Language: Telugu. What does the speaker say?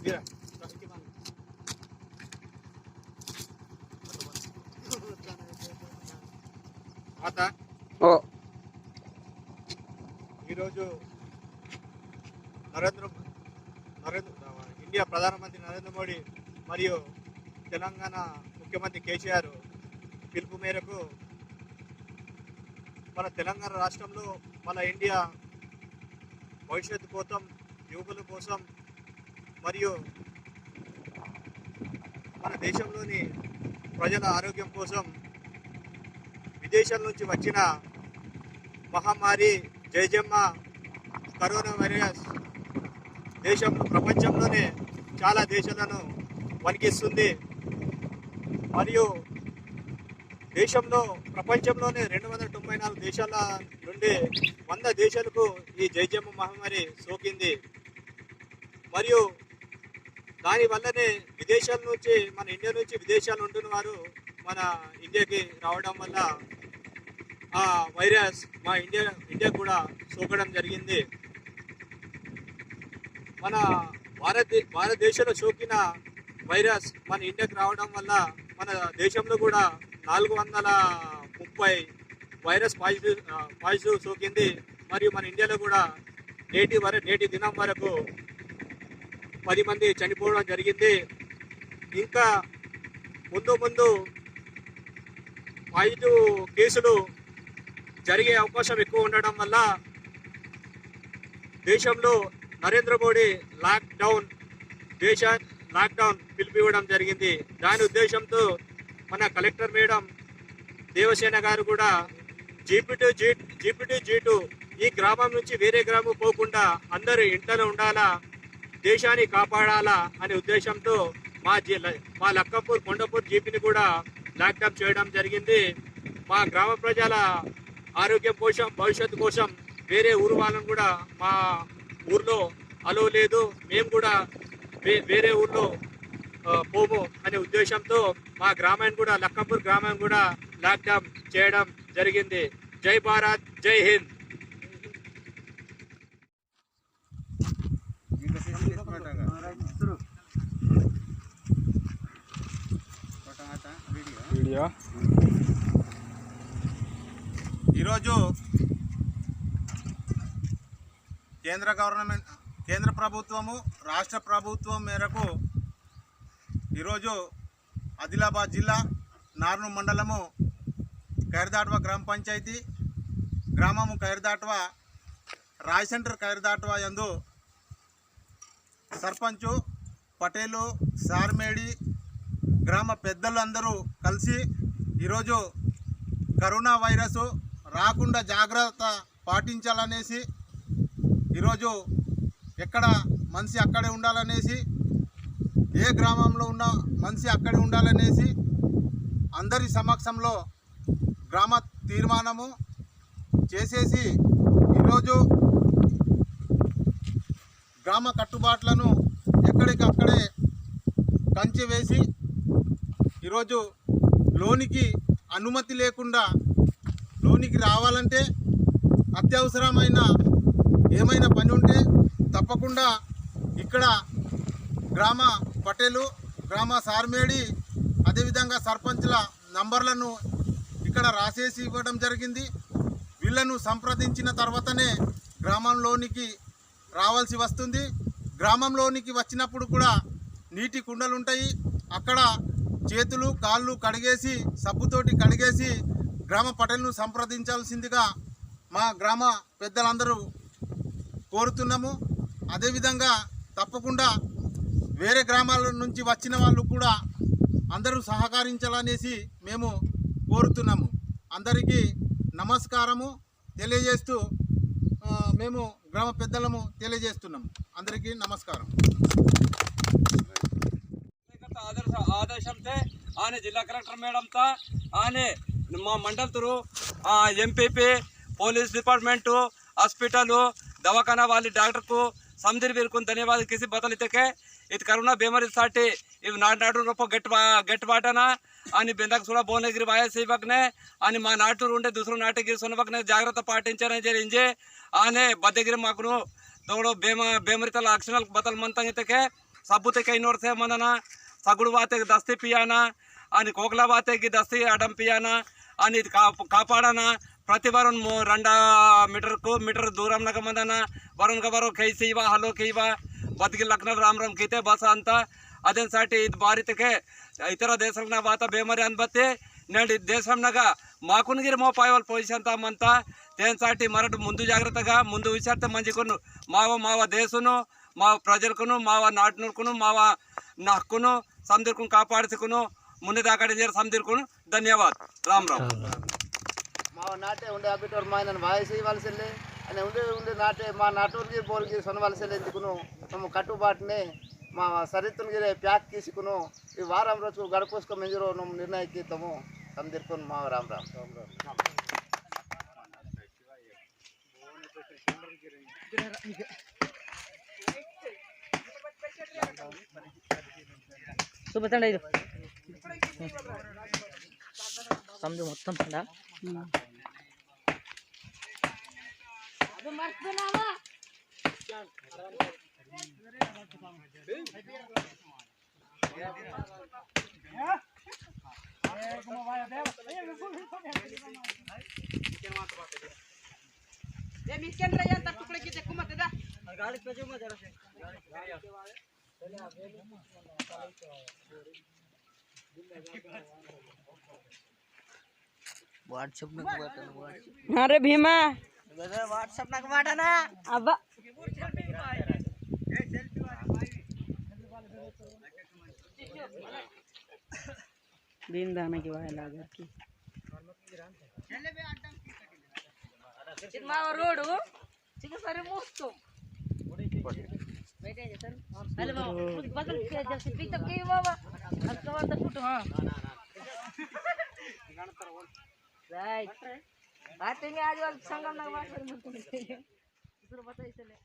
ఈరోజు ఇండియా ప్రధానమంత్రి నరేంద్ర మోడీ మరియు తెలంగాణ ముఖ్యమంత్రి కేసీఆర్ పిలుపు మేరకు మన తెలంగాణ రాష్ట్రంలో మన ఇండియా భవిష్యత్తు కోసం, యువకుల కోసం మరియు మన దేశంలోని ప్రజల ఆరోగ్యం కోసం విదేశాల నుంచి వచ్చిన మహమ్మారి జయజమ్మ కరోనా వైరస్ ప్రపంచంలోనే చాలా దేశాలను వణికిస్తుంది. మరియు ప్రపంచంలోనే 294 దేశాల నుండి 100 దేశాలకు ఈ జయజమ్మ మహమ్మారి సోకింది. మరియు దానివల్లనే విదేశాల నుంచి, మన ఇండియా నుంచి విదేశాలు ఉంటున్న వారు మన ఇండియాకి రావడం వల్ల ఆ వైరస్ మా ఇండియా కూడా సోకడం జరిగింది. మన భారతదేశంలో సోకిన వైరస్ మన ఇండియాకి రావడం వల్ల మన దేశంలో కూడా 430 వైరస్ పాజిటివ్ సోకింది. మరియు మన ఇండియాలో కూడా నేటి దినం వరకు 10 మంది చనిపోవడం జరిగింది. ఇంకా ముందు పాజిటివ్ కేసులు జరిగే అవకాశం ఎక్కువ ఉండడం వల్ల దేశంలో నరేంద్ర మోడీ లాక్డౌన్ పిలిపివ్వడం జరిగింది. దాని ఉద్దేశంతో మన కలెక్టర్ మేడం దేవసేన గారు కూడా జీపీ2 ఈ గ్రామం నుంచి వేరే గ్రామం పోకుండా అందరూ ఇంట్లోనే ఉండాలా, దేశాన్ని కాపాడాలా అనే ఉద్దేశంతో మా లక్కపూర్ కొండపూర్ జీపీని కూడా లాక్డౌన్ చేయడం జరిగింది. మా గ్రామ ప్రజల ఆరోగ్యం కోసం, భవిష్యత్తు కోసం వేరే ఊరు వాళ్ళని కూడా మా ఊర్లో అలో లేదు, మేము కూడా వేరే ఊర్లో పోము అనే ఉద్దేశంతో మా గ్రామాన్ని కూడా, లక్కపూర్ గ్రామాన్ని కూడా లాక్డౌన్ చేయడం జరిగింది. జై భారత్, జై హింద్. ఈరోజు కేంద్ర ప్రభుత్వము, రాష్ట్ర ప్రభుత్వం మేరకు ఈరోజు ఆదిలాబాద్ జిల్లా నార్ను మండలము ఖైర్దాట్వా గ్రామ పంచాయతీ గ్రామము ఖైర్దాట్వా రాయ్ సెంటర్ ఖైర్దాట్వా యందు సర్పంచు, పటేలు, సార్మేడి గ్రామ పెద్దలు అందరూ కలిసి ఈరోజు కరోనా వైరస్ రాకుండా జాగ్రత్త పాటించాలనేసి, ఈరోజు ఎక్కడ మనిషి అక్కడే ఉండాలనేసి, ఏ గ్రామంలో ఉన్న మనిషి అక్కడే ఉండాలనేసి అందరి సమక్షంలో గ్రామ తీర్మానము చేసేసి ఈరోజు గ్రామ కట్టుబాట్లను ఎక్కడికక్కడే కంచె వేసి ఈరోజు లోనికి అనుమతి లేకుండా, లోనికి రావాలంటే అత్యవసరమైన ఏమైనా పని ఉంటే తప్పకుండా ఇక్కడ గ్రామ పటేలు, గ్రామ సార్మేడి, అదేవిధంగా సర్పంచ్ల నంబర్లను ఇక్కడ రాసేసి ఇవ్వడం జరిగింది. వీళ్ళను సంప్రదించిన తర్వాతనే గ్రామంలోనికి రావాల్సి వస్తుంది. గ్రామంలోనికి వచ్చినప్పుడు కూడా నీటి కుండలు ఉంటాయి, అక్కడ చేతులు కాళ్ళు కడిగేసి, సబ్బుతోటి కడిగేసి గ్రామ పటేల్ను సంప్రదించాల్సిందిగా మా గ్రామ పెద్దలందరూ కోరుతున్నాము. అదేవిధంగా తప్పకుండా వేరే గ్రామాల నుంచి వచ్చిన వాళ్ళు కూడా అందరూ సహకరించాలనేసి మేము కోరుతున్నాము. అందరికీ నమస్కారము తెలియజేస్తూ మేము గ్రామ పెద్దలము తెలియజేస్తున్నాము. అందరికీ నమస్కారం. ఆదేశంతో ఆనే జిల్లా కలెక్టర్ మేడంతో ఆనే మా मंडल through MPP police department hospital दवाखाना वाले डॉक्टर को समझी वीर को धन्यवाद किसी बतल के इत करोना बीमारी साठी इव नाटू रोप गट बाटना आणि बेंदक सुड़ा भुवनगिरी वाया सेवकने आणि मा नाटूर उंडे दुसरं नाटगिरी सोनबकने जाग्रत्ता पाटिंचने जरिंजे आने बदगिरी माकनु दौड़ो बेमरिता लक्षण बतल मनता के सबूत कहीं नोर से मदना सगुड़ वाते दस्ती पियाना आणि कोकला वाते की दस्ती अडम पियाना आणि कापाडना प्रति वरुण 2 मीटर दूर मदना वरुण का बरो कैसीवा हलो कईवा बतिकी लग्न राम राम कीते बस अंत अदनसाटी ಇದು ಭಾರತಕ್ಕೆ ಇತರ ದೇಶಗಳ ವಾತ ಬೇಮರಿ ಅನ್ಬತ್ತೆ నేడు దేశంనగా మాకునగిరి మోపాయవాళ్ళ పొజిషన్ తామంతా దేనిసాటి మరటు ముందు జాగ్రత్తగా ముందు విచారితే మంచికును మావ దేశును మా ప్రజలకును మావ నాటునుకును మావ హక్కును సందిర్కును కాపాడుకును ముందు దాకా సందిర్కును ధన్యవాద్ రామ్ రామ్ ಮಾವ ನಾಟೆ ಉಂಡೆ ಹಾಬಿಟ್ಟವ್ರು ಮಾ ನನ್ನ ವಾಯಸಿ ವಲಸಲ್ಲಿ ಅನೆ ಉಂಡೆ ನಾಟೆ ಮಾ ನಾಟೋರ್ಗಿ ಬೋಲ್ಗಿ ಸೊನ್ನ ವಲಸಲ್ಲಿ ಎಂದುకును ನಮ್ಮ ಕಟ್ಟುబాటునే మా సరిత్తునిగిరే ప్యాక్ తీసుకును ఈ వారం రోజు గడపోసుకో మెంజరో ನಮ್ಮ ನಿರ್ಣಯಕ್ಕೆ ತಮು ತಂದಿರ್ಕೊಂಡು ಮಾವ ರಾಮ್ ರಾಮ್ చూపెట్టండి ఇది సమజు మొత్తం పండా అది మర్చిపోనావా ये मिस्कन रया तक टुकड़े की देखो मत दा गाड़ी पे जो मत जरा से व्हाट्सएप में व्हाट्सएप अरे भीमा व्हाट्सएप ना वाटा ना अब दिन दाना की वाला घर की చిన్న రోడ్ చిన్న సరే మోస్తో बैठे सर हेलो कुछ बदल के जैसे पिकअप के बाबा अब तो फुट हां राइट बात में आज वाला संगम ना बात कर दूसरा बताइए चले